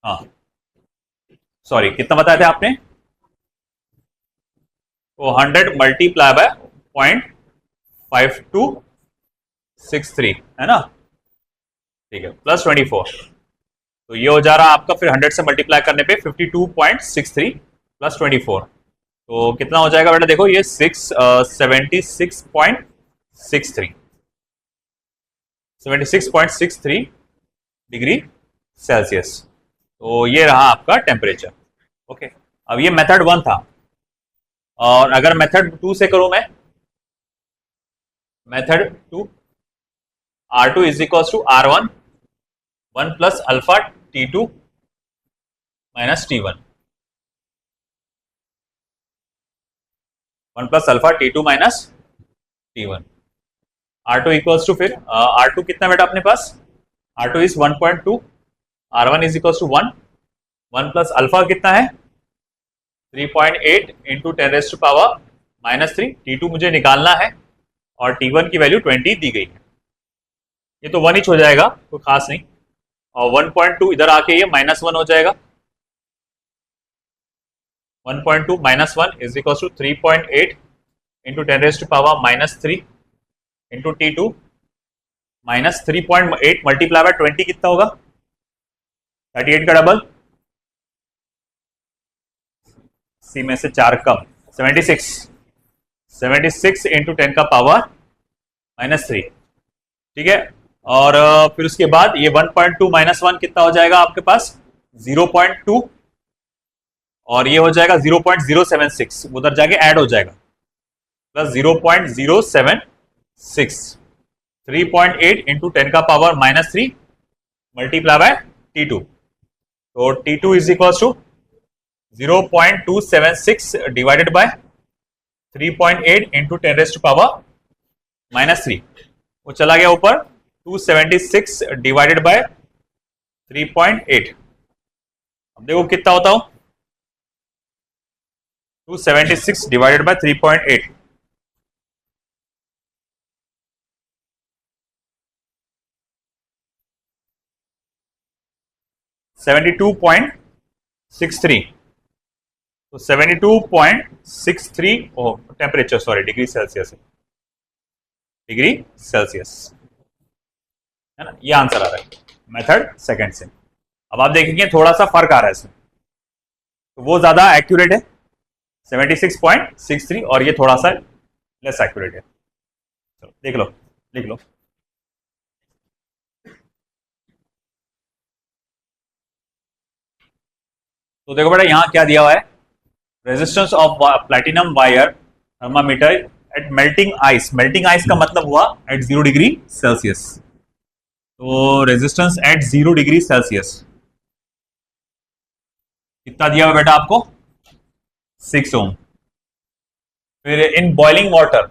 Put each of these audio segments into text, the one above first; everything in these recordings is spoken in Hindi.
हाँ, सॉरी कितना बताया था आपने? वो 100 मल्टीप्लाई बाय 0.5263 है ना। ठीक है, प्लस 24। तो ये हो जा रहा है आपका फिर 100 से मल्टीप्लाई करने पे 52.63 प्लस 24। तो कितना हो जाएगा बेटा? देखो ये 76.63 76.63 डिग्री सेल्सियस। तो ये रहा आपका टेम्परेचर। ओके, अब ये मेथड 1 था। और अगर मेथड 2 से करूं मैं, method 2, R2 is equal to R1 1 plus alpha T2 minus T1, 1 plus alpha T2 minus T1। R2 equals to फिर R2 कितना बेटा अपने पास? R2 is 1.2, R1 is equals to 1, 1 plus alpha कितना है? 3.8 into 10 raise to power minus 3। T2 मुझे निकालना है और T1 की वैल्यू 20 दी गई है। ये तो 1 इंच हो जाएगा, कोई खास नहीं। और 1.2 इधर आके ये -1 हो जाएगा। 1.2 minus 1 is equal to 3.8 into 10 raise to power minus 3 into T2 minus 3.8 multiply by 20 कितना होगा? 38 का डबल, सी में से 4 कम, 76, 76 इंटू 10 का पावर माइनस 3। ठीक है, और फिर उसके बाद ये 1.2 माइनस 1 कितना हो जाएगा आपके पास? 0.2, और ये हो जाएगा 0.076, उधर जाके ऐड हो जाएगा, प्लस 0.076, 3.8 इंटू 10 का power minus 3 multiply by T2। तो T2 is equal to 0.276 divided by 3.8 into 10 raise to power minus 3। वो चला गया ऊपर, 276 डिवाइडेड बाय 3.8। अब देखो कितना होता हो, 276 डिवाइडेड बाय 3.8, 72.63। तो 72.63 टेम्परेचर, सॉरी डिग्री सेल्सियस है, डिग्री सेल्सियस है ना। ये आंसर आ रहा है मेथड सेकंड से। अब आप देखेंगे थोड़ा सा फर्क आ रहा है इसमें, तो वो ज्यादा एक्यूरेट है 76.63 और ये थोड़ा सा लेस एक्यूरेट है। चलो देख लो, लिख लो। तो देखो बेटा यहां क्या दिया हुआ है, resistance of platinum wire thermometer at melting ice. Melting ice का मतलब हुआ एट 0 डिग्री सेल्सियस। तो रेजिस्टेंस एट 0 डिग्री सेल्सियस कितना दिया हुआ बेटा आपको? 6 ओम। फिर इन बॉइलिंग वाटर,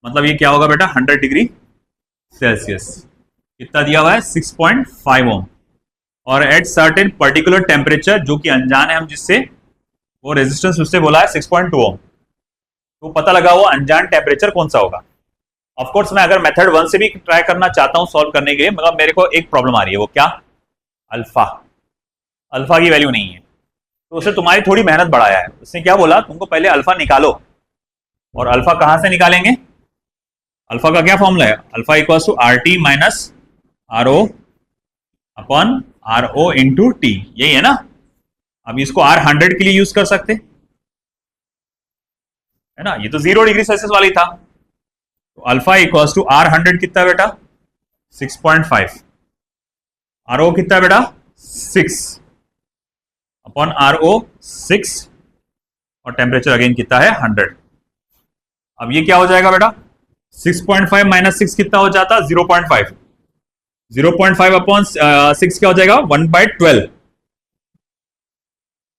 मतलब ये क्या होगा बेटा? 100 डिग्री सेल्सियस। कितना दिया हुआ है? 6.5 ओम। और एट सर्टेन पर्टिकुलर टेम्परेचर, जो कि अनजान है हम जिससे, वो रेजिस्टेंस उससे बोला है 6.2 ओम। तो पता लगा वो अनजान टेम्परेचर कौन सा होगा। ऑफकोर्स मैं अगर मेथड 1 से भी ट्राई करना चाहता हूं सॉल्व करने के लिए, मगर मेरे को एक प्रॉब्लम आ रही है, वो क्या? अल्फा। अल्फा की वैल्यू नहीं है, तो उसे तुम्हारी थोड़ी मेहनत बढ़ाया है। उसने क्या बोला, तुमको पहले अल्फा निकालो। और अल्फा कहां से निकालेंगे? अल्फा का क्या फॉर्मूला है? Alpha equals to R T minus R O upon R O into T, यही है ना। अब इसको आर 100 के लिए यूज कर सकते है ना, ये तो 0 डिग्री सेल्सियस वाली था। तो अल्फा इक्वल्स टू आर 100 कितना बेटा? 6.5। आर ओ कितना बेटा? 6 अपॉन आर ओ 6, और टेम्परेचर अगेन कितना है? 100। अब ये क्या हो जाएगा बेटा? 6.5 माइनस 6 कितना हो जाता? 0.5। 0.5 अपॉन 6 क्या हो जाएगा? 1/12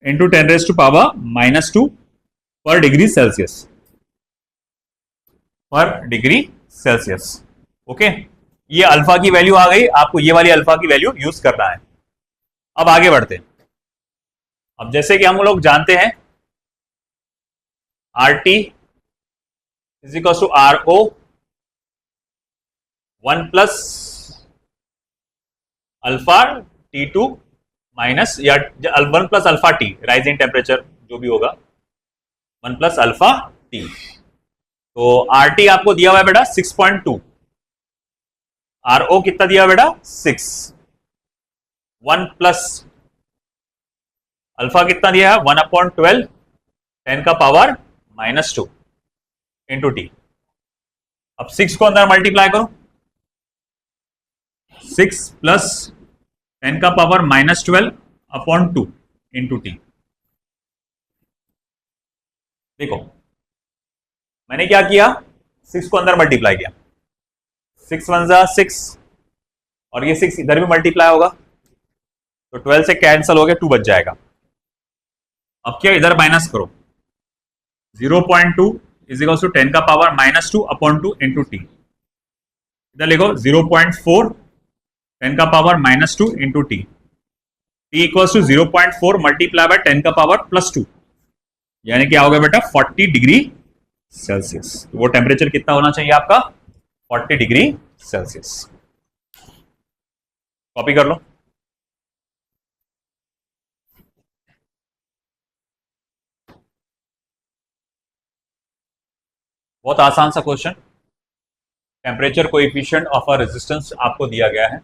into 10 raise to power minus 2 पर डिग्री सेल्सियस, पर डिग्री सेल्सियस। ओके, ये अल्फा की वैल्यू आ गई, आपको ये वाली अल्फा की वैल्यू यूज करना है। अब आगे बढ़ते हैं। अब जैसे कि हम लोग जानते हैं R T is equal to R O 1 plus alpha T2 minus या 1 plus alpha T, rise in temperature जो भी होगा, 1 प्लस अल्फा टी। तो आर टी आपको दिया हुआ है बेटा 6.2, आर ओ कितना दिया बेटा 6, 1 प्लस अल्फा कितना दिया है 1/12, 10 का पावर -2 इंटू टी। अब 6 को अंदर मल्टीप्लाई करो, 6 प्लस 10 का पावर -12/2 इंटू टी। देखो मैंने क्या किया, 6 को अंदर मल्टीप्लाई किया, 6 1 जा 6 और ये 6 इधर भी मल्टीप्लाई होगा तो 12 से कैंसिल हो गया, 2 बच जाएगा। अब क्या इधर माइनस करो, 0.2 इज इक्वल टू 10 का पावर -2/2 इंटू टी। इधर लिखो 0.4 10 का power -2 into T. T equals to 0.4 multiply by 10 का पावर +2, यानी क्या होगा बेटा 40 डिग्री सेल्सियस। वो टेम्परेचर कितना होना चाहिए आपका 40 डिग्री सेल्सियस। कॉपी कर लो। बहुत आसान सा question. Temperature coefficient of a resistance आपको दिया गया है,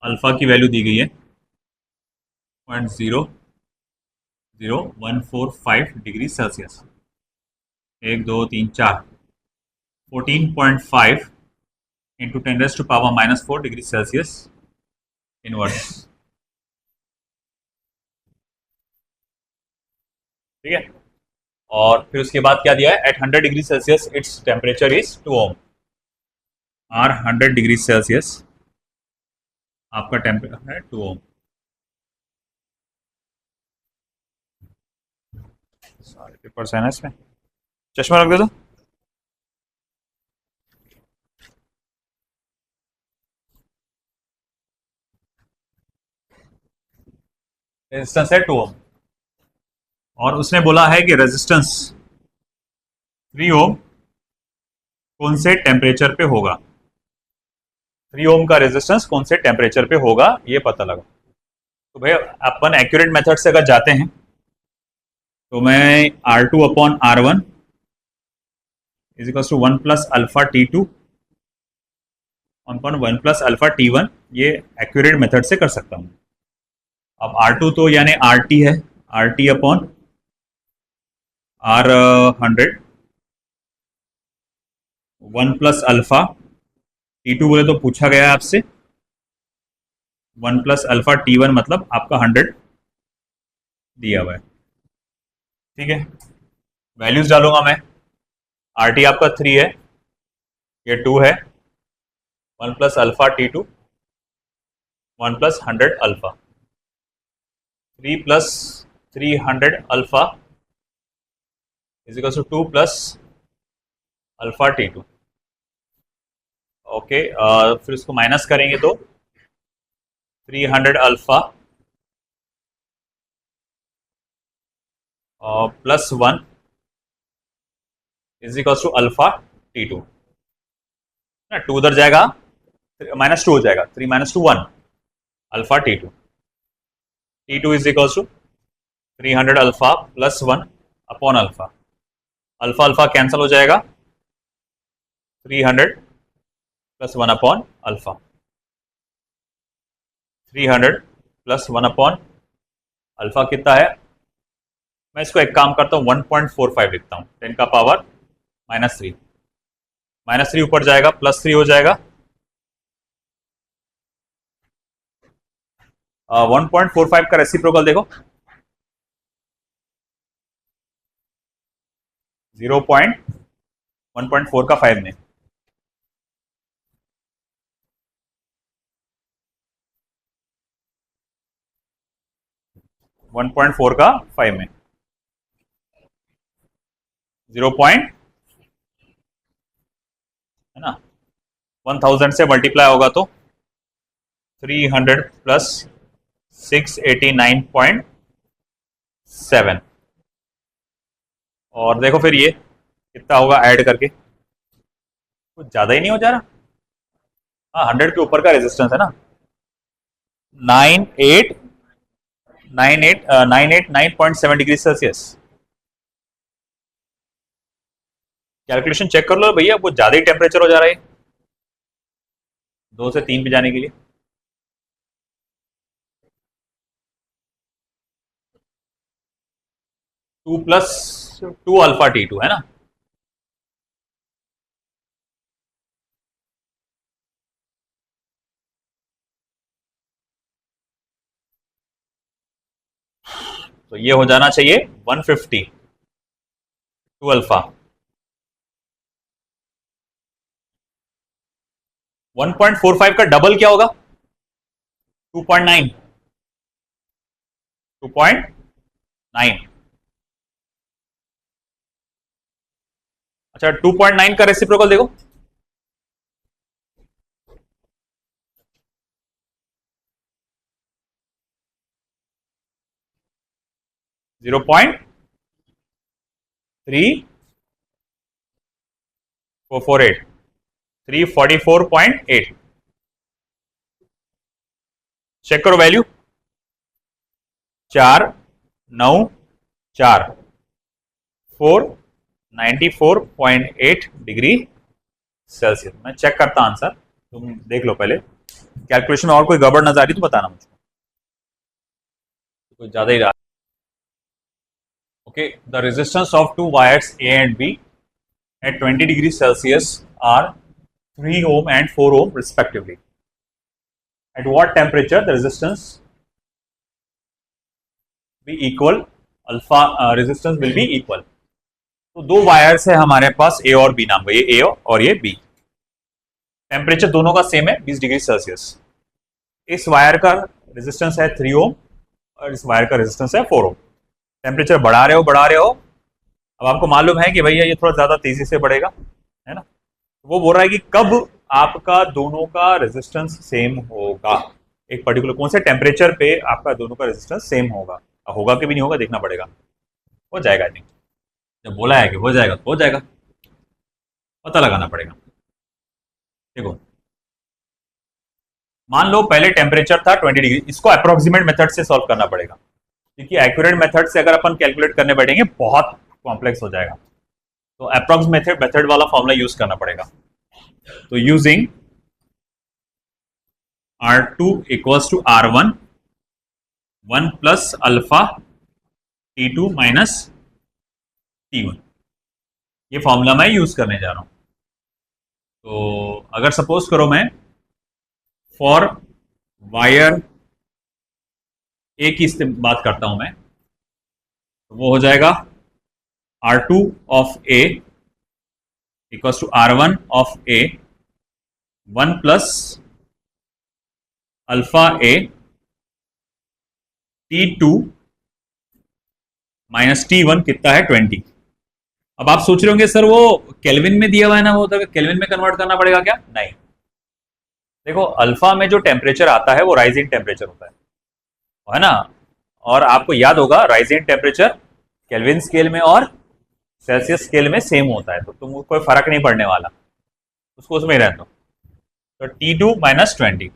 अल्फा की वैल्यू दी गई है 0.00145 degree Celsius, 1 2 3 4 14.5 into 10⁻⁻⁴ degree Celsius inverse. ठीक है, और फिर उसके बाद क्या दिया है, at 100 degree Celsius it's temperature is 2 ohm. R 100 degree Celsius आपका टेम्परेचर है 2 ओम। सारे पेपर्स है ना इसमें, चश्मा रख दे दो। रेजिस्टेंस है 2 ओम और उसने बोला है कि रेजिस्टेंस 3 ओम कौन से टेम्परेचर पे होगा, 3 ओम का रेजिस्टेंस कौन से टेम्परेचर पे होगा ये पता लगा। तो भाई अपन एक्यूरेट मेथड से अगर जाते हैं तो मैं R2/R1 is equal to 1 plus alpha T2 upon 1 plus alpha T1, ये एक्यूरेट मेथड से कर सकता हूँ। अब R2 तो यानी RT है, RT upon R100, 1 plus alpha T2 बोले तो पूछा गया है आपसे, 1 प्लस अल्फा T1 मतलब आपका 100 दिया हुआ है। ठीक है, वैल्यूज डालूंगा मैं, RT आपका 3 है, ये 2 है, 1 plus alpha T2 1 plus 100 alpha, 3 plus 300 alpha is equal to 2 plus alpha T2। Okay, फिर इसको माइनस करेंगे तो 300 alpha plus 1 is equal to alpha T2 ना, 2 उधर जाएगा -2 हो जाएगा, 3 - 2 1 alpha T2 is equal to 300 alpha plus 1 upon alpha, alpha alpha cancel हो जाएगा, 300 plus 1 upon alpha, 300 plus 1 upon alpha कितना है, मैं इसको एक काम करता हूँ 1.45 लिखता हूँ, 10 का पावर -3, -3 ऊपर जाएगा +3 हो जाएगा, 1.45 का रेसिप्रोकल देखो 1.4 का 5 में, वन पॉइंट फोर का 5 में 0 पॉइंट है ना, 1000 से मल्टीप्लाई होगा तो 300 प्लस 689.7, और देखो फिर ये कितना होगा ऐड करके, कुछ ज्यादा ही नहीं हो जा रहा, हाँ 100 के ऊपर का रेजिस्टेंस है ना, 98989.7 डिग्री सेल्सियस। कैलकुलेशन चेक कर लो भैया, वो ज्यादा ही टेम्परेचर हो जा रहा है 2 से 3 पे जाने के लिए। टू प्लस 2 अल्फा T2 है ना। तो ये हो जाना चाहिए 150 2 अल्फा। 1.45 का डबल क्या होगा? 2.9। 2.9। अच्छा 2.9 का रेसिप्रोकल देखो। Zero point 3448 344.8। चेक करो वैल्यू, 494 494.8 डिग्री सेल्सियस। मैं चेक करता आंसर, तुम देख लो पहले। कैलकुलेशन में और कोई गड़बड़ नजर आ रही तो बताना मुझको, कुछ ज्यादा ही रहा। Okay, the resistance of two wires A and B at 20 degrees Celsius are 3 ohm and 4 ohm respectively. At what temperature the resistance be equal? Alpha resistance will be equal. तो दो वायर्स है हमारे पास ए और बी नाम का, ये ए और ये बी। टेम्परेचर दोनों का सेम है 20 डिग्री सेल्सियस। इस वायर का रेजिस्टेंस है 3 ओम और इस वायर का रेजिस्टेंस है 4 ओम। टेम्परेचर बढ़ा रहे हो, अब आपको मालूम है कि भैया ये थोड़ा ज्यादा तेजी से बढ़ेगा, है ना। वो बोल रहा है कि कब आपका दोनों का रेजिस्टेंस सेम होगा, एक पर्टिकुलर कौन से टेम्परेचर पे आपका दोनों का रेजिस्टेंस सेम होगा। होगा कि भी नहीं होगा देखना पड़ेगा। हो जाएगा आई थिंक, जब बोला है कि हो जाएगा तो हो जाएगा, पता लगाना पड़ेगा। देखो मान लो पहले टेम्परेचर था 20 डिग्री, इसको अप्रोक्सीमेट मेथड से सॉल्व करना पड़ेगा, क्योंकि एक्यूरेट मेथड से अगर अपन कैलकुलेट करने बैठेंगे बहुत कॉम्प्लेक्स हो जाएगा। तो अप्रोक्सीमेट मेथड वाला फॉर्मूला यूज करना पड़ेगा। तो using R2 equals to R1 1 plus alpha T2 minus T1, ये फॉर्मूला मैं यूज करने जा रहा हूं। तो अगर सपोज करो मैं फॉर वायर ए की बात करता हूं मैं, तो वो हो जाएगा R2 of A equals to R1 of A 1 plus alpha A T2 minus T1 कितना है 20। अब आप सोच रहे होंगे सर वो केल्विन में दिया हुआ है ना, वो तो केल्विन में कन्वर्ट करना पड़ेगा क्या? नहीं, देखो अल्फा में जो टेम्परेचर आता है वो राइजिंग टेम्परेचर होता है ना। और आपको याद होगा राइजिंग टेम्परेचर केल्विन स्केल में और सेल्सियस स्केल में सेम होता है, तो तुमको कोई फर्क नहीं पड़ने वाला, उसको उसमें ही रहने दो। तो T2 माइनस 20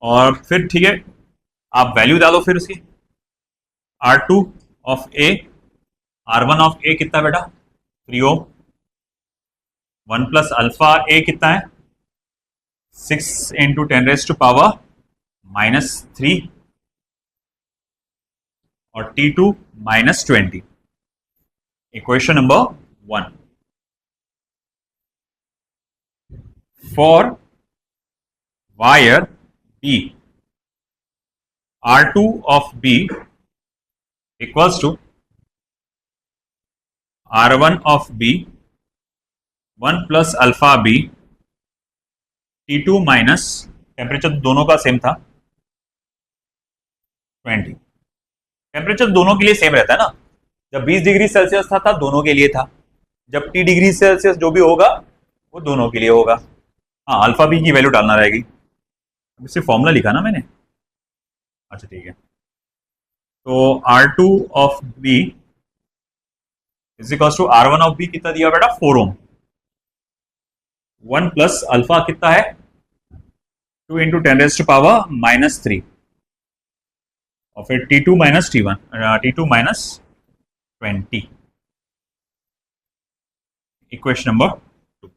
और फिर ठीक है आप वैल्यू डालो फिर उसकी। R2 of A R1 of A कितना बेटा 3 ओम 1 प्लस अल्फा A कितना है 6 into 10 raise to power minus 3 और T2 minus 20। Equation number 1 for wire B R2 of B equals to R1 of B 1 plus alpha B T2 minus temperature दोनों का सेम था 20। टेम्परेचर दोनों के लिए सेम रहता है ना, जब 20 डिग्री सेल्सियस था दोनों के लिए था, जब T डिग्री सेल्सियस जो भी होगा वो दोनों के लिए होगा। हाँ अल्फा बी की वैल्यू डालना रहेगी, सिर्फ फॉर्मूला लिखा ना मैंने। अच्छा ठीक है, तो R2 of B is equal to R1 of B कितना दिया बेटा 4 ओम, 1 प्लस अल्फा कितना है 2 इंटू 10⁻⁻³ और फिर T2 minus T1 T2 minus 20 equation number 2।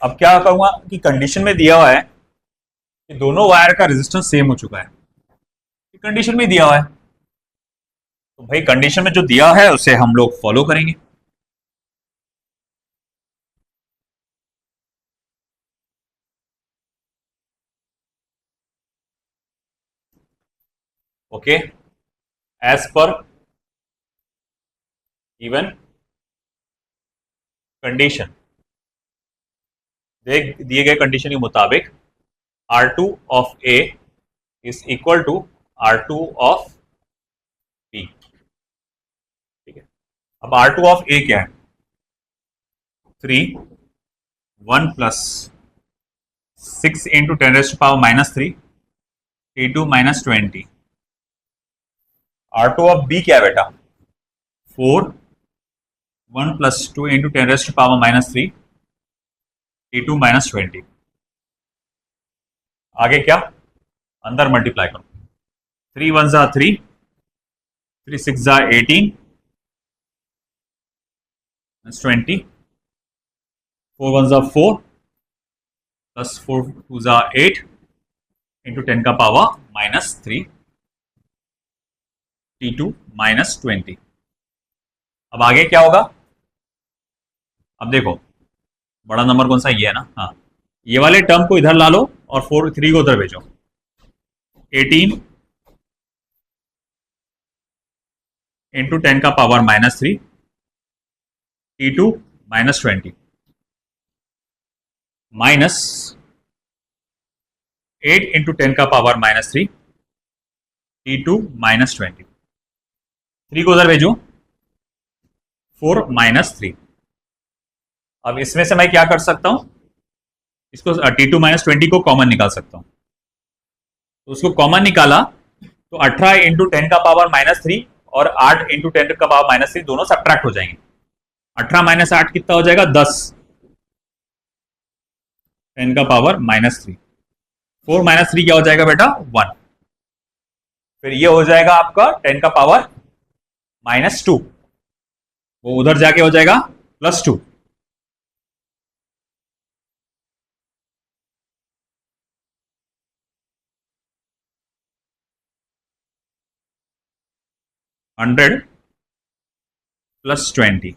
अब क्या करूंगा कि कंडीशन में दिया हुआ है कि दोनों वायर का रेजिस्टेंस सेम हो चुका है, कंडीशन में दिया हुआ है, तो भाई कंडीशन में जो दिया है उसे हम लोग फॉलो करेंगे। Okay, as per given condition, दिए गए कंडीशन के मुताबिक R2 of A is equal to R2 of B। ठीक है, अब R2 ऑफ A क्या है 3 1 plus 6 into 10⁻⁻³ T2 minus 20। R2 of B क्या है बेटा 4 1 प्लस 2 इंटू 10⁻⁻³ T2 माइनस 20। आगे क्या अंदर मल्टीप्लाई करो 3 1 जा 3 3 6 जा 18 20 4 1 जा 4 प्लस 4 2 जा 8 इंटू 10⁻⁻³ T2 माइनस 20। अब आगे क्या होगा, अब देखो बड़ा नंबर कौन सा ये है ना, हाँ ये वाले टर्म को इधर ला लो और 3 को उधर भेजो 18 into 10⁻⁻³ T2 minus 20 minus 8 into 10⁻⁻³ T2 minus 20। 3 को उधर भेजो 4 माइनस 3। अब इसमें से मैं क्या कर सकता हूं, इसको T2 माइनस 20 को कॉमन निकाल सकता हूं, तो उसको कॉमन निकाला तो 18 इंटू 10⁻⁻³ और 8 इंटू 10⁻⁻³ दोनों सब्ट्रैक्ट हो जाएंगे। 18 माइनस 8 कितना हो जाएगा 10 10⁻⁻³ 4 माइनस 3 क्या हो जाएगा बेटा 1। फिर ये हो जाएगा आपका 10⁻⁻², वो उधर जाके हो जाएगा +2। हंड्रेड प्लस 20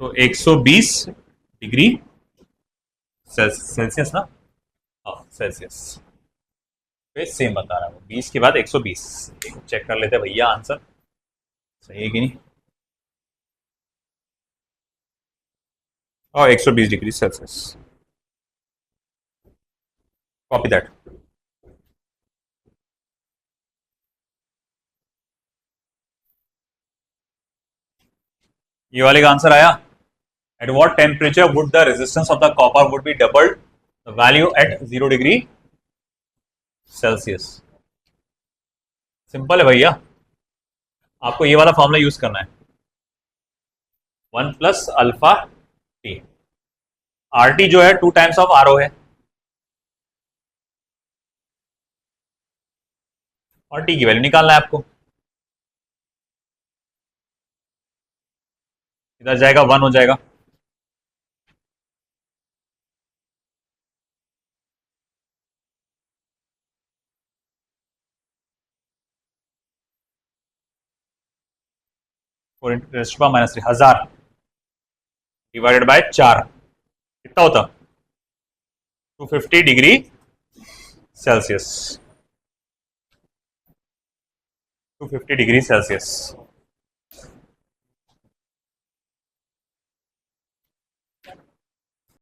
तो 120 डिग्री सेल्सियस ना, हाँ सेल्सियस पे सेम बता रहा है 20 के बाद 120। चेक कर लेते हैं भैया आंसर सही है कि नहीं, और 120 डिग्री सेल्सियस, कॉपी दैट। ये वाले का आंसर आया। At what temperature would the resistance of the copper would be doubled the value at 0 degree Celsius. Simple है भैया, आपको ये वाला फॉर्मूला यूज करना है 1 plus alpha T. R T जो है 2 टाइम्स ऑफ आर ओ है, और टी की वैल्यू निकालना है आपको। इधर जाएगा 1 हो जाएगा, -3 1000 डिवाइडेड बाय 4 कितना होता 250 डिग्री सेल्सियस, 250 डिग्री सेल्सियस।